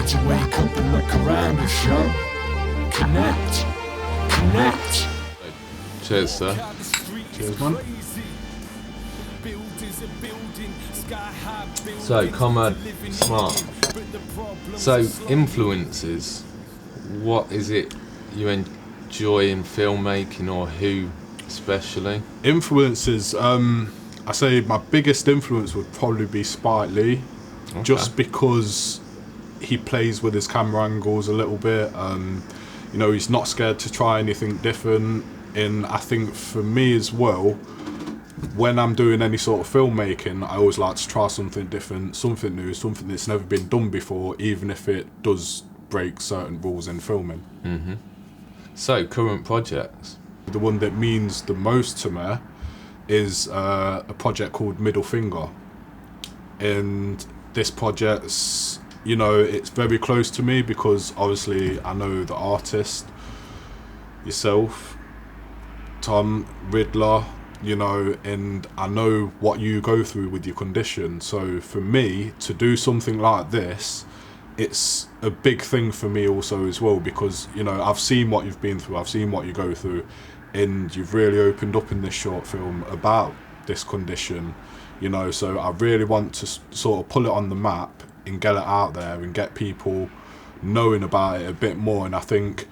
to wake up and look around the show. Connect. Cheers, sir. Cheers, man. So, Conrad Smart. So, influences. What is it you enjoy in filmmaking, or who especially? Influences, I say my biggest influence would probably be Spike Lee. Okay. Just because he plays with his camera angles a little bit. You know, he's not scared to try anything different. And I think for me as well, when I'm doing any sort of filmmaking, I always like to try something different, something new, something that's never been done before, even if it does break certain rules in filming. Mm-hmm. So, current projects? The one that means the most to me is a project called Middle Finger. And this project's, you know, it's very close to me because obviously I know the artist, yourself, Tom, Ridlaa, you know, and I know what you go through with your condition. So for me to do something like this, it's a big thing for me also as well, because, you know, I've seen what you've been through, I've seen what you go through, and you've really opened up in this short film about this condition, you know. So I really want to sort of pull it on the map and get it out there and get people knowing about it a bit more. And I think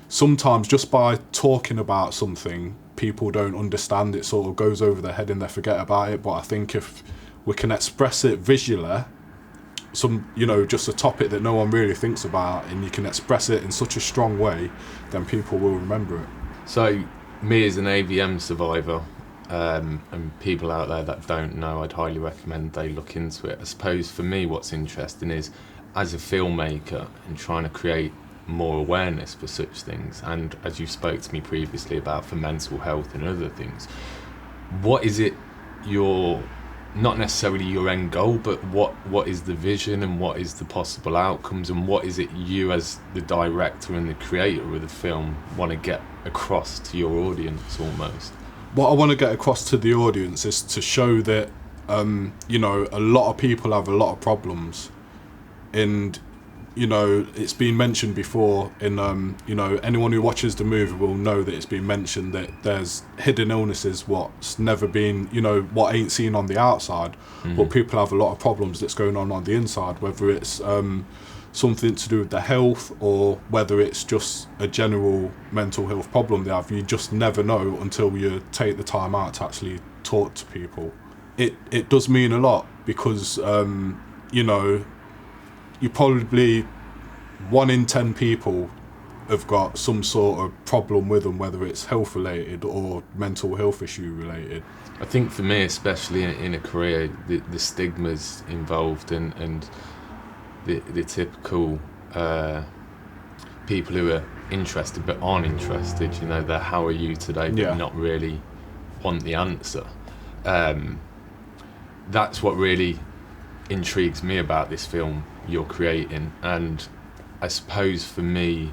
sometimes just by talking about something, people don't understand, it sort of goes over their head and they forget about it. But I think if we can express it visually, some, you know, just a topic that no one really thinks about, and you can express it in such a strong way, then people will remember it. So, me as an AVM survivor, and people out there that don't know, I'd highly recommend they look into it. I suppose for me what's interesting is, as a filmmaker and trying to create more awareness for such things, and as you spoke to me previously about for mental health and other things, what is it your, not necessarily your end goal, but what is the vision and what is the possible outcomes, and what is it you as the director and the creator of the film want to get across to your audience almost? What I want to get across to the audience is to show that, you know, a lot of people have a lot of problems, and, you know, it's been mentioned before in, you know, anyone who watches the movie will know that it's been mentioned that there's hidden illnesses, what's never been, you know, what ain't seen on the outside, but people have a lot of problems that's going on the inside, whether it's something to do with their health or whether it's just a general mental health problem they have. You just never know until you take the time out to actually talk to people. It does mean a lot because, you know, you probably 1 in 10 people have got some sort of problem with them, whether it's health related or mental health issue related. I think for me, especially in a career, the stigmas involved and the typical people who are interested but aren't interested, you know, the how are you today, but not really want the answer. That's what really intrigues me about this film you're creating. And I suppose for me,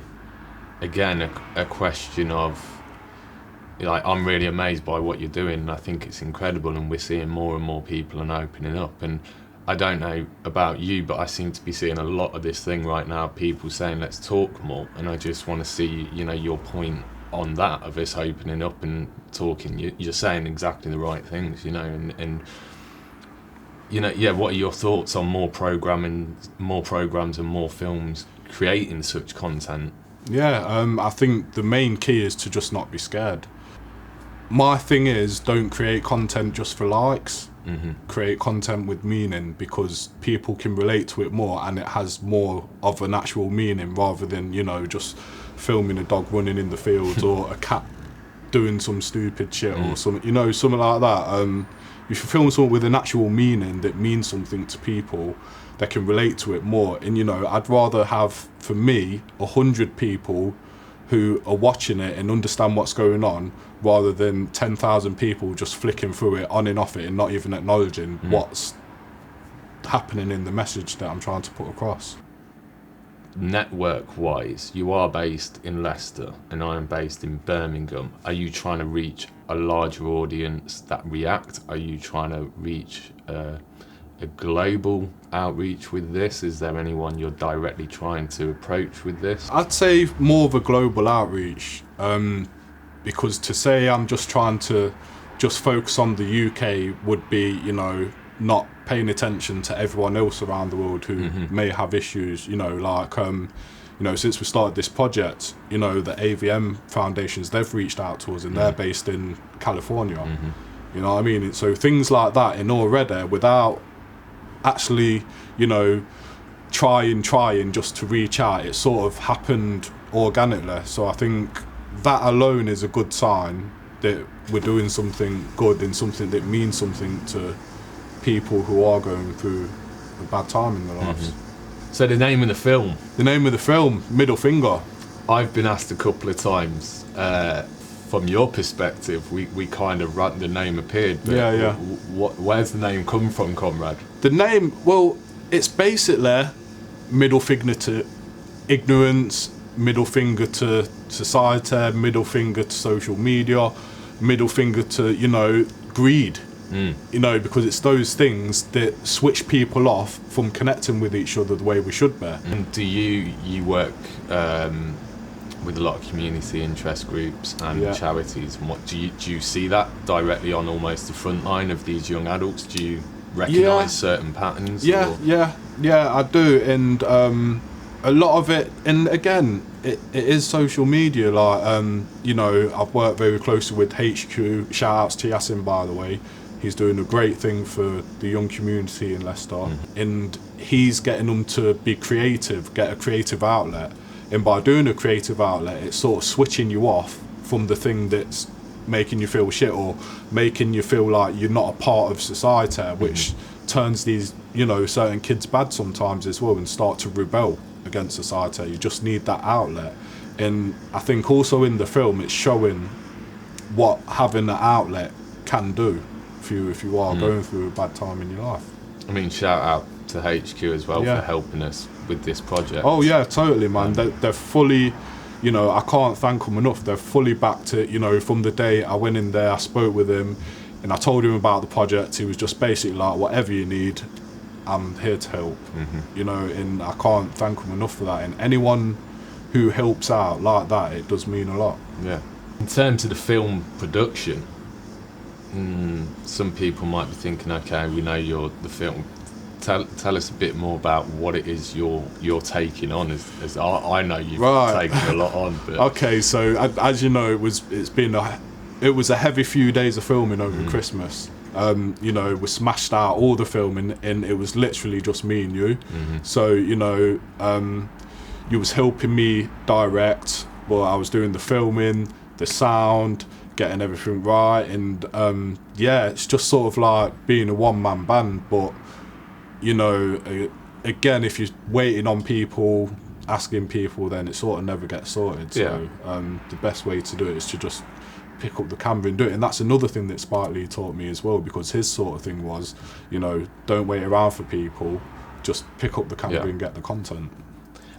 again, a question of, like, I'm really amazed by what you're doing, and I think it's incredible, and we're seeing more and more people and opening up. And I don't know about you, but I seem to be seeing a lot of this thing right now, people saying let's talk more, and I just want to see, you know, your point on that, of us opening up and talking. You're saying exactly the right things, you know, and you know, yeah, what are your thoughts on more programs and more films creating such content? Yeah, I think the main key is to just not be scared. My thing is, don't create content just for likes. Create content with meaning, because people can relate to it more and it has more of an actual meaning, rather than, you know, just filming a dog running in the fields or a cat doing some stupid shit or something, you know, something like that. If you film something with an actual meaning that means something to people, they can relate to it more. And, you know, I'd rather have, for me, 100 people who are watching it and understand what's going on, rather than 10,000 people just flicking through it, on and off it, and not even acknowledging what's happening in the message that I'm trying to put across. Network-wise, you are based in Leicester and I am based in Birmingham. Are you trying to reach a larger audience that react? Are you trying to reach a a global outreach with this? Is there anyone you're directly trying to approach with this? I'd say more of a global outreach, because to say I'm just trying to just focus on the UK would be, you know, not paying attention to everyone else around the world who may have issues, you know, like, you know, since we started this project, you know, the AVM foundations, they've reached out to us and they're based in California. You know what I mean? So things like that in already, without actually, you know, trying just to reach out, it sort of happened organically. So I think that alone is a good sign that we're doing something good and something that means something to people who are going through a bad time in their lives. So the name of the film? The name of the film, Middle Finger. I've been asked a couple of times, from your perspective, we kind of the name appeared, but where's the name come from, Conrad? The name, well, it's basically middle finger to ignorance, middle finger to society, middle finger to social media, middle finger to, you know, greed. You know, because it's those things that switch people off from connecting with each other the way we should be. And do you work with a lot of community interest groups and charities, and what do you see that directly on almost the front line of these young adults? Do you recognise certain patterns? Yeah, I do, and a lot of it, and again, it is social media. Like, you know, I've worked very closely with HQ. Shout outs to Yasin, by the way. He's doing a great thing for the young community in Leicester, and he's getting them to be creative, get a creative outlet. And by doing a creative outlet, it's sort of switching you off from the thing that's making you feel shit or making you feel like you're not a part of society, which turns these, you know, certain kids bad sometimes as well and start to rebel against society. You just need that outlet. And I think also in the film, it's showing what having an outlet can do if you are going through a bad time in your life. I mean, shout out to HQ as well for helping us with this project. Oh yeah, totally, man. They're fully, you know, I can't thank them enough. They're fully backed it. You know, from the day I went in there, I spoke with him and I told him about the project. He was just basically like, whatever you need, I'm here to help. You know, and I can't thank them enough for that. And anyone who helps out like that, it does mean a lot. Yeah. In terms of the film production, some people might be thinking, okay, we know you're the film. Tell us a bit more about what it is you're taking on. As I know you've taken a lot on. But. Okay, so as you know, it was a heavy few days of filming over Christmas. You know, we smashed out all the filming, and it was literally just me and you. So you know, you was helping me direct, but I was doing the filming, the sound, getting everything right, and it's just sort of like being a one-man band. But you know, again, if you're waiting on people, asking people, then it sort of never gets sorted. So the best way to do it is to just pick up the camera and do it. And that's another thing that Spike Lee taught me as well, because his sort of thing was, you know, don't wait around for people, just pick up the camera and get the content.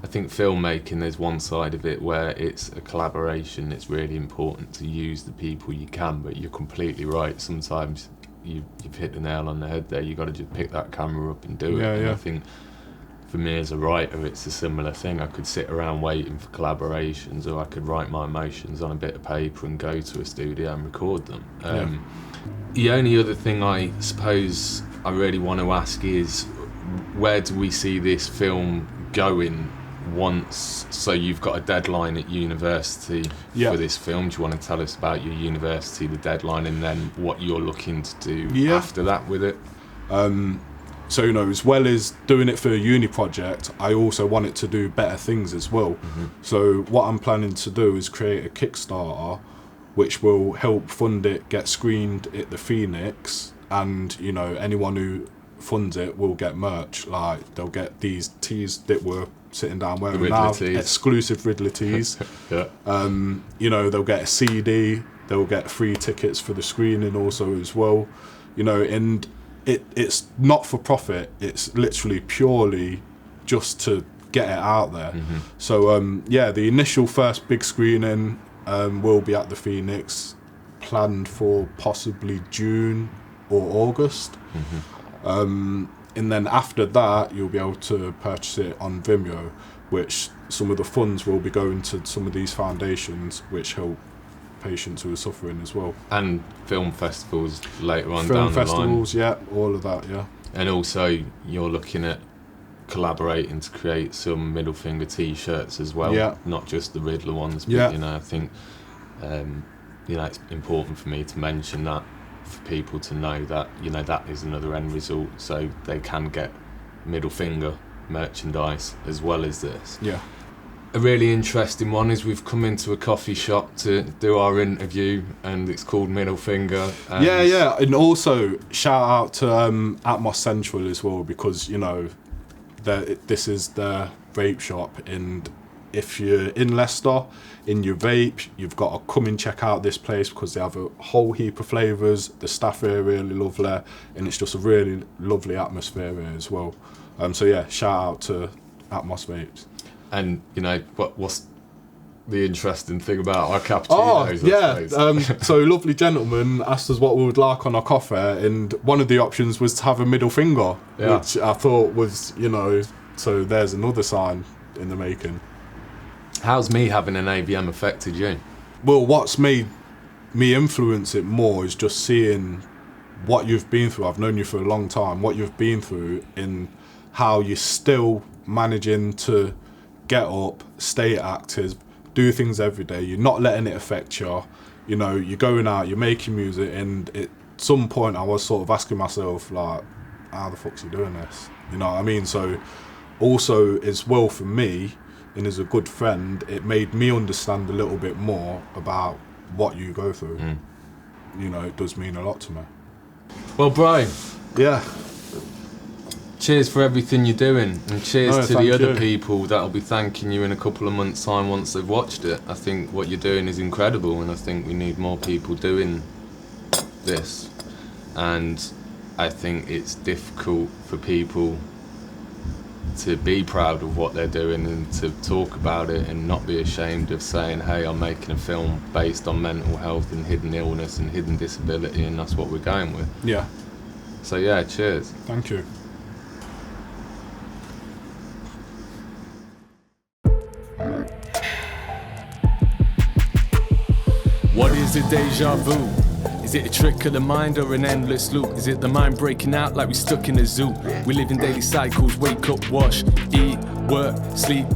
I think filmmaking, there's one side of it where it's a collaboration. It's really important to use the people you can, but you're completely right. Sometimes you've hit the nail on the head there. You've got to just pick that camera up and do it. And I think for me as a writer, it's a similar thing. I could sit around waiting for collaborations, or I could write my emotions on a bit of paper and go to a studio and record them. The only other thing I suppose I really want to ask is, where do we see this film going once? So you've got a deadline at university for this film. Do you want to tell us about your university, the deadline, and then what you're looking to do after that with it? So, you know, as well as doing it for a uni project, I also want it to do better things as well. So what I'm planning to do is create a Kickstarter which will help fund it, get screened at the Phoenix, and, you know, anyone who funds it will get merch. Like, they'll get these tees that we're sitting down wearing now, exclusive Ridlaa tees. You know, they'll get a CD, they'll get free tickets for the screening also as well. You know, and it's not for profit, it's literally purely just to get it out there. So the initial first big screening will be at the Phoenix, planned for possibly June or August. And then after that, you'll be able to purchase it on Vimeo, which some of the funds will be going to some of these foundations, which help patients who are suffering as well. And film festivals later on Film down the line. festivals, yeah, all of that, yeah. And also, you're looking at collaborating to create some middle finger T-shirts as well, Yeah. not just the Ridlaa ones. But Yeah. you know, I think it's important for me to mention that for people to know that that is another end result, so they can get middle finger merchandise as well as this. Yeah. A really interesting one is we've come into a coffee shop to do our interview, and it's called Middle Finger. Yeah, and also shout out to Atmos Central as well, because this is their vape shop, and if you're in Leicester in your vape, you've got to come and check out this place, because they have a whole heap of flavours. The staff here are really lovely, and it's just a really lovely atmosphere here as well. So yeah, shout out to Atmos Vapes. And what's the interesting thing about our cappuccinos? So lovely gentleman asked us what we would like on our coffee, and one of the options was to have a middle finger, which I thought was, so there's another sign in the making. How's me having an AVM affected you? Well, what's made me influence it more is just seeing what you've been through. I've known you for a long time, what you've been through, and how you're still managing to get up, stay active, do things every day. You're not letting it affect you. You're going out, you're making music, and at some point I was sort of asking myself, like, how the fuck's he doing this? You know what I mean? So also as well for me, and as a good friend, it made me understand a little bit more about what you go through. It does mean a lot to me. Well, Brian. Yeah. Cheers for everything you're doing, and cheers to the other you. people that'll be thanking you in a couple of months' time once they've watched it. I think what you're doing is incredible, and I think we need more people doing this. And I think it's difficult for people to be proud of what they're doing and to talk about it and not be ashamed of saying, hey, I'm making a film based on mental health and hidden illness and hidden disability, and that's what we're going with. Yeah. So yeah, cheers. Thank you. What is a deja vu? Is it a trick of the mind or an endless loop? Is it the mind breaking out like we stuck in a zoo? We live in daily cycles, wake up, wash, eat, work, sleep,